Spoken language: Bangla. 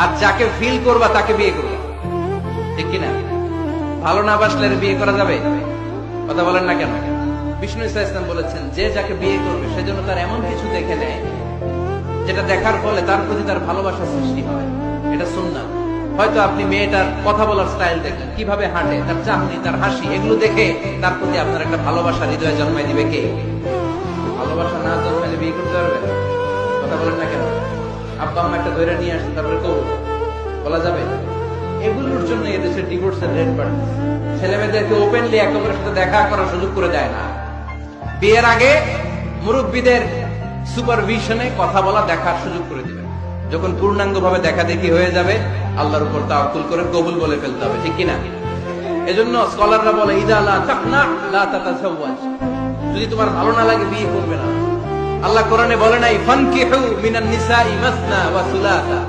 আর যাকে ফিল করবা তাকে বিয়ে করবা, ঠিক কিনা? ভালো না বাসলে বিয়ে করা যাবে? কথা বলেন না কেন? বিষ্ণু ইসলাম বলেছেন, যে যাকে বিয়ে করবে সেজন্য তার এমন কিছু দেখে নেয় যেটা দেখার ফলে তার প্রতি তার ভালোবাসা সৃষ্টি হয়। এটা সুন্নাত। হয়তো আপনি মেয়েটার কথা বলার স্টাইল দেখলেন, কিভাবে হাঁটে, তার চাহনি, তার হাসি, এগুলো দেখে তার প্রতি আপনার একটা ভালোবাসা হৃদয়ে জন্মাই দিবে। কে? ভালোবাসা না জন্মাইলে বিয়ে করতে পারবে? কথা বলেন না কেন? আব্বা আম্মা একটা ধরে নিয়ে আসেন, তারপরে কবুল বলা যাবে? এগুলোর জন্য এদেশের ডিভোর্সের রেট বাড়ে। ছেলে মেয়েদেরকে ওপেনলি একে অপরের সাথে দেখা করার সুযোগ করে দেয় না। বিয়ের আগে মুরব্বীদের সুপারভিশনে কথা বলা, দেখার সুযোগ করে দিবে। যখন পূর্ণাঙ্গ ভাবে দেখা দেখি হয়ে যাবে, আল্লাহর উপর তাওয়াক্কুল করে কবুল বলে ফেলতে হবে, ঠিক কিনা? এজন্য স্কলাররা বলে, ইদা লা তাকনা লা তাতাজাওয়াজ, যদি তোমার ভালো না লাগে বিয়ে করবে না। আল্লাহ কোরআনে বলে নাই, ফানকিহু মিনান নিসাই মাসনা ওয়া সুলাসা,